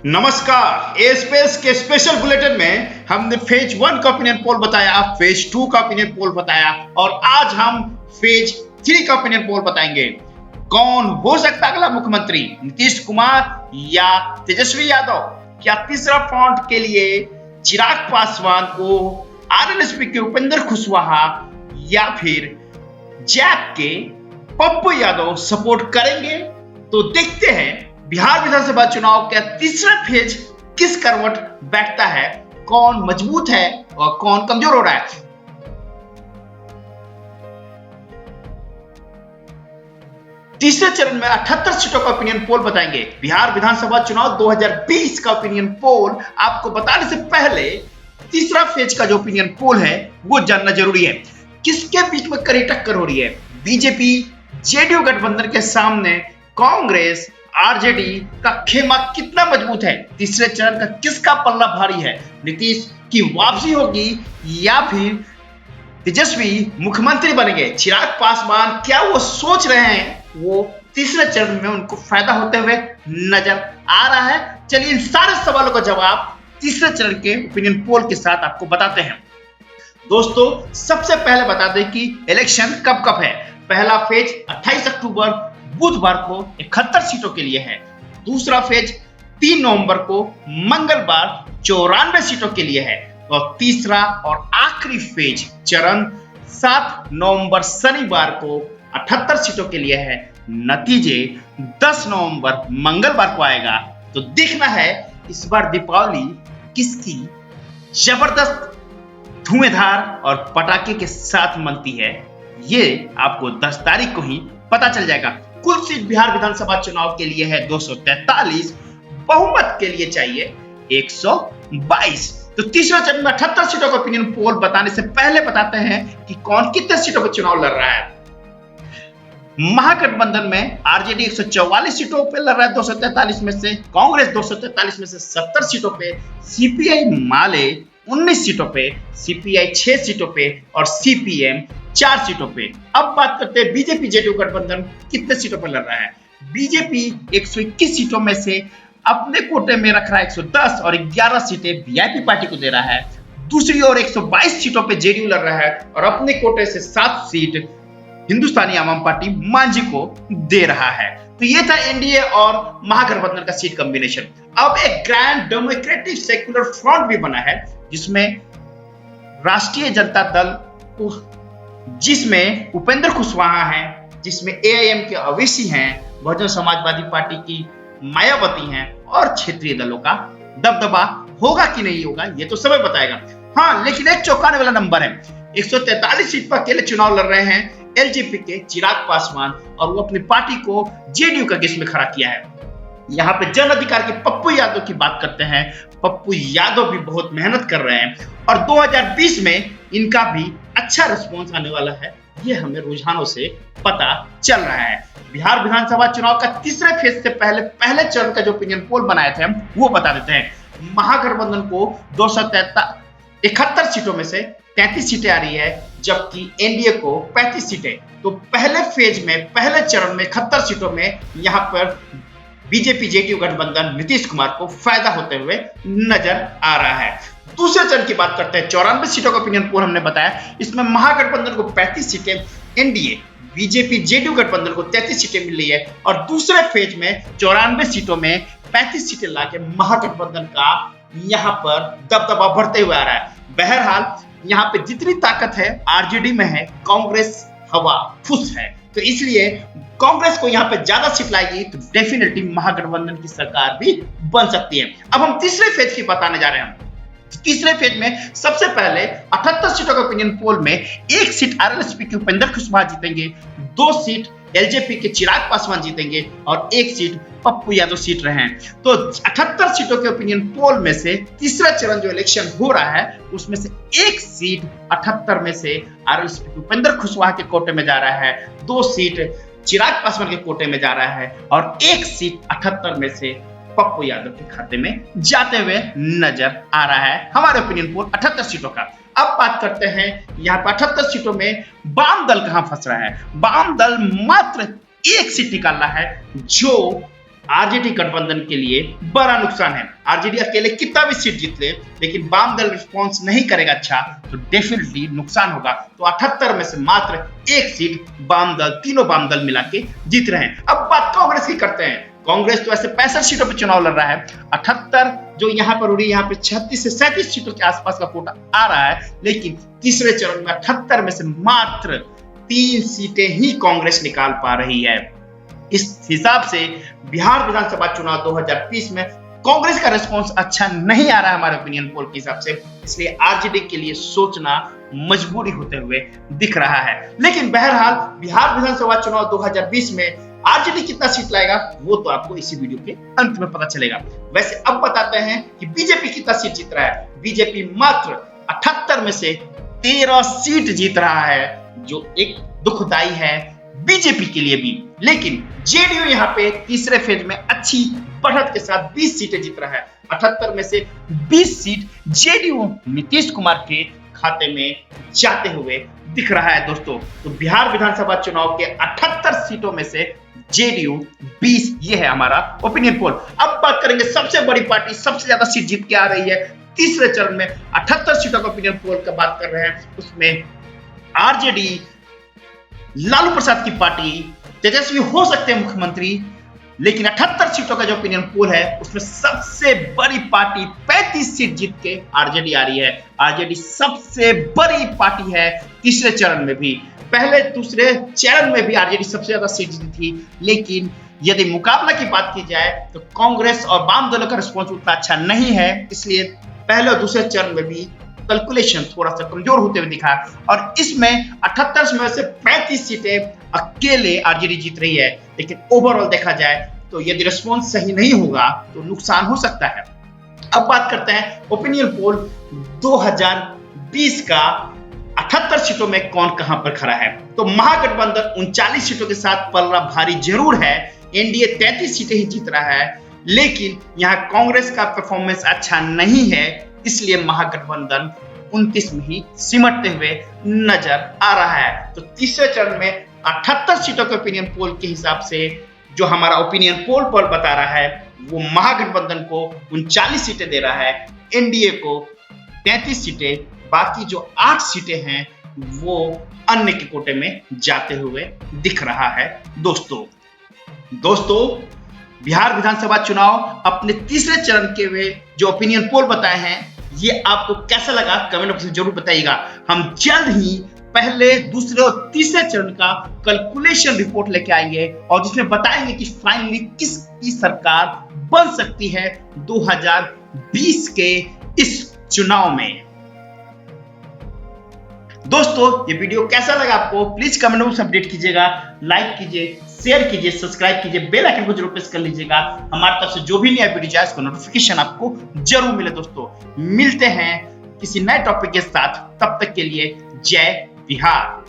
नमस्कार। ए स्पेस के special bulletin में हमने फेज 1 का ओपिनियन पोल बताया, फेज 2 का ओपिनियन पोल बताया और आज हम फेज 3 का ओपिनियन पोल बताएंगे। कौन हो सकता अगला मुख्यमंत्री, नीतीश कुमार या तेजस्वी यादव? क्या तीसरा फ्रंट के लिए चिराग पासवान को आरएलएसपी के उपेंद्र कुशवाहा या फिर जैक के पप्पू यादव सपोर्ट करेंगे? तो देखते हैं बिहार विधानसभा चुनाव का तीसरा फेज किस करवट बैठता है, कौन मजबूत है और कौन कमजोर हो रहा है। तीसरे चरण में 78 सीटों का ओपिनियन पोल बताएंगे। बिहार विधानसभा चुनाव 2020 का ओपिनियन पोल आपको बताने से पहले तीसरा फेज का जो ओपिनियन पोल है वो जानना जरूरी है। किसके बीच में कड़ी टक्कर हो रही है? बीजेपी जेडीयू गठबंधन के सामने कांग्रेस आरजेडी का खेमा कितना मजबूत है? तीसरे चरण का किसका पल्ला भारी है? नीतीश की वापसी होगी या फिर तेजस्वी मुख्यमंत्री बनेंगे? चिराग पासवान क्या वो सोच रहे हैं वो तीसरे चरण में उनको फायदा होते हुए नजर आ रहा है? चलिए इन सारे सवालों का जवाब तीसरे चरण के ओपिनियन पोल के साथ आपको बताते हैं। दोस्तों सबसे पहले बता दें कि इलेक्शन कब कब है। पहला फेज 28 अक्टूबर बुधवार को 71 सीटों के लिए है। दूसरा फेज 3 नवंबर को मंगलवार 94 सीटों के लिए है और तीसरा और आखिरी फेज चरण 7 नवंबर शनिवार को 78 सीटों के लिए है। नतीजे 10 नवंबर मंगलवार को आएगा। तो देखना है इस बार दीपावली किसकी जबरदस्त धुएंधार और पटाखे के साथ मनती है, ये आपको 10 तारीख को ही पता चल जाएगा। कुल सीट बिहार विधानसभा चुनाव के लिए है 243, बहुमत के लिए चाहिए 122। तो तीसरा चरण में 78 सीटों का ओपिनियन पोल बताने से पहले बताते हैं कि कौन कितने सीटों पर चुनाव लड़ रहा है। महागठबंधन में आरजेडी 144 सीटों पे लड़ रहा है 243 में से, कांग्रेस 243 में से 70 सीटों पे, सीपीआई माले 19 सीटों पे, सीपीआई 6 सीटों पे और सीपीएम 4 सीटों पे। अब बात करते हैं बीजेपी जेडीयू गठबंधन कितने सीटों पर लड़ रहा है। बीजेपी 121 सीटों में से अपने कोटे में रख रहा है 110 और 11 सीटें वीआईपी पार्टी को दे रहा है। दूसरी ओर 122 सीटों पे जेडीयू लड़ रहा है और अपने कोटे से 7 सीट हिंदुस्तानी आवाम पार्टी मांझी को दे रहा है। तो ये था एनडीए और महागठबंधन का सीट कॉम्बिनेशन। अब एक ग्रैंड डेमोक्रेटिक सेक्युलर फ्रंट भी बना है जिसमें राष्ट्रीय जनता दल, जिसमें उपेंद्र कुशवाहा हैं, जिसमें एआईएम के अवैसी हैं, बहुजन समाजवादी पार्टी की मायावती हैं और क्षेत्रीय दलों का दबदबा होगा कि नहीं होगा ये तो समय बताएगा। हाँ, लेकिन एक चौंकाने वाला नंबर है। 143 सीट पर अकेले चुनाव लड़ रहे हैं एलजेपी के चिराग पासवान और वो अपनी पार्टी को जेडीयू का गेस में खड़ा किया है। यहाँ पे जन अधिकार के पप्पू यादव की बात करते हैं। पप्पू यादव भी बहुत मेहनत कर रहे हैं और 2020 में इनका भी अच्छा रिस्पॉन्स आने वाला है, ये हमें रुझानों से पता चल रहा है। बिहार विधानसभा चुनाव का तीसरे फेज से पहले चरण का जो ओपिनियन पोल बनाए थे हम वो बता देते हैं। महागठबंधन को 271 सीटों में से 33 सीटें आ रही है, जबकि एनडीए को 35 सीटें। तो पहले फेज में पहले चरण में 71 सीटों में यहाँ पर बीजेपी जेडीयू गठबंधन नीतीश कुमार को फायदा होते हुए नजर आ रहा है। दूसरे चरण की बात करते हैं। 94 सीटों का ओपिनियन पोल हमने बताया, इसमें महागठबंधन को 35 सीटें, एनडीए बीजेपी जेडीयू गठबंधन को 33 सीटें मिल रही है और दूसरे फेज में 94 सीटों में 35 सीटें लाके महागठबंधन का यहाँ पर दबदबा बढ़ते हुए आ रहा है। बहरहाल यहाँ पे जितनी ताकत है आरजेडी में है, कांग्रेस हवा फुस है, तो इसलिए कांग्रेस को यहाँ पे ज्यादा सीट लाएगी तो डेफिनेटली महागठबंधन की सरकार भी बन सकती है। अब हम तीसरे फेज की बताने जा रहे हैं। तीसरे फेज में सबसे पहले 78 सीटों का ओपिनियन पोल में 1 सीट आरएलएसपी के उपेंद्र कुशवाहा जीतेंगे, 2 सीट एलजेपी के चिराग पासवान जीतेंगे और 1 सीट पप्पू यादव सीट रहे हैं। तो 78 सीटों के ओपिनियन पोल में से तीसरा चरण जो इलेक्शन हो रहा है उसमें से 1 सीट 78 में से आरएलएसपी के उपेंद्र कुशवाहा के कोटे में जा रहा है, 2 सीट चिराग पासवान के कोटे में जा रहा है और 1 सीट 78 में से पप्पू यादव के खाते में जाते हुए नजर आ रहा है। हमारे ओपिनियन पोल 78 सीटों का। अब बात करते हैं यहाँ पर 78 सीटों में वाम दल कहां फंस रहा है। वाम दल मात्र 1 सीट निकाल रहा है जो आरजेडी गठबंधन के लिए बड़ा नुकसान है। आरजेडी अकेले कितना भी सीट जीत ले, लेकिन वाम दल रिस्पॉन्स नहीं करेगा अच्छा, तो डेफिनेटली नुकसान होगा। तो 78 में से मात्र एक सीट वाम दल, तीनों वाम दल मिला के जीत रहे हैं। अब बात कांग्रेस की करते हैं। कांग्रेस तो ऐसे 65 सीटों पर चुनाव लड़ रहा है। 78 जो यहाँ पर उड़ी, यहाँ पे 36 से 37 सीटों के आसपास का कोटा आ रहा है, लेकिन तीसरे चरण में 78 में से मात्र 3 सीटें ही कांग्रेस निकाल पा रही है। इस हिसाब से बिहार विधानसभा चुनाव 2020 में कांग्रेस का रिस्पांस अच्छा नहीं आ रहा है हमारे ओपिनियन पोल के हिसाब से, इसलिए आरजेडी के लिए सोचना मजबूरी होते हुए दिख रहा है। लेकिन बहरहाल बिहार विधानसभा चुनाव 2020 में आरजेडी कितना सीट लाएगा वो तो आपको इसी वीडियो के अंत में पता चलेगा। वैसे अब बताते हैं कि बीजेपी कितना सीट जीत रहा है। बीजेपी मात्र 78 में से 13 सीट जीत रहा है, जो एक दुखदाई है बीजेपी के लिए भी। लेकिन जेडीयू यहाँ पे तीसरे फेज में अच्छी बढ़त के साथ 20 सीटें जीत रहा है। 78 में से 20 सीट जेडीयू नीतीश कुमार के खाते में जाते हुए दिख रहा है दोस्तों। तो बिहार विधानसभा चुनाव के 78 सीटों में से जेडीयू 20, ये है हमारा ओपिनियन पोल। अब बात करेंगे सबसे बड़ी पार्टी सबसे ज्यादा सीट जीत के आ रही है तीसरे चरण में, 78 सीटों का ओपिनियन पोल का बात कर रहे हैं। उसमें आरजेडी, लालू प्रसाद की पार्टी, तेजस्वी हो सकते हैं मुख्यमंत्री, लेकिन 78 सीटों का जो ओपिनियन पोल है उसमें सबसे बड़ी पार्टी 35 सीट जीत के आरजेडी आ रही है। आरजेडी सबसे बड़ी पार्टी है तीसरे चरण में भी। पहले दूसरे चरण में भी आरजेडी सबसे ज्यादा सीट जीती थी, लेकिन यदि मुकाबला की बात की जाए तो कांग्रेस और वाम दलों का रिस्पॉन्स उतना अच्छा नहीं है, इसलिए पहले और दूसरे चरण में भी कैलकुलेशन थोड़ा सा कमजोर होते हुए दिखा। और इसमें 78 में से 35 सीटें अकेले आरजेडी जीत रही है, लेकिन ओवरऑल देखा जाए तो यदि रिस्पॉन्स सही नहीं होगा तो नुकसान हो सकता है। अब बात करते हैं ओपिनियन पोल 2020 का 78 सीटों में कौन कहां पर खड़ा है। तो महागठबंधन 39 सीटों के साथ पलड़ा भारी जरूर है। एनडीए 33 सीटें ही जीत रहा है, लेकिन यहां कांग्रेस का परफॉर्मेंस अच्छा नहीं है, इसलिए महागठबंधन 29 में ही सिमटते हुए नजर आ रहा है। तो तीसरे चरण में 78 सीटों के ओपिनियन पोल के हिसाब से जो हमारा ओपिनियन पोल पर बता रहा है वो महागठबंधन को 39 सीटें दे रहा है, एनडीए को 33 सीटें, बाकी जो 8 सीटें हैं वो अन्य के कोटे में जाते हुए दिख रहा है दोस्तों। बिहार विधानसभा चुनाव अपने तीसरे चरण के वे जो ओपिनियन पोल बताए हैं, ये आपको कैसा लगा कमेंट बॉक्स में जरूर बताइएगा। हम जल्द ही पहले, दूसरे और तीसरे चरण का कैलकुलेशन रिपोर्ट लेके आएंगे और जिसमें बताएंगे कि फाइनली किसकी सरकार बन सकती है 2020 के इस चुनाव में। दोस्तों ये वीडियो कैसा लगा आपको प्लीज कमेंट बॉक्स में अपडेट कीजिएगा, लाइक कीजिए, शेयर कीजिए, सब्सक्राइब कीजिए, बेल आइकन को जरूर प्रेस कर लीजिएगा। हमारी तरफ से जो भी नया वीडियो जाए उसका नोटिफिकेशन आपको जरूर मिले। दोस्तों मिलते हैं किसी नए टॉपिक के साथ, तब तक के लिए जय बिहार।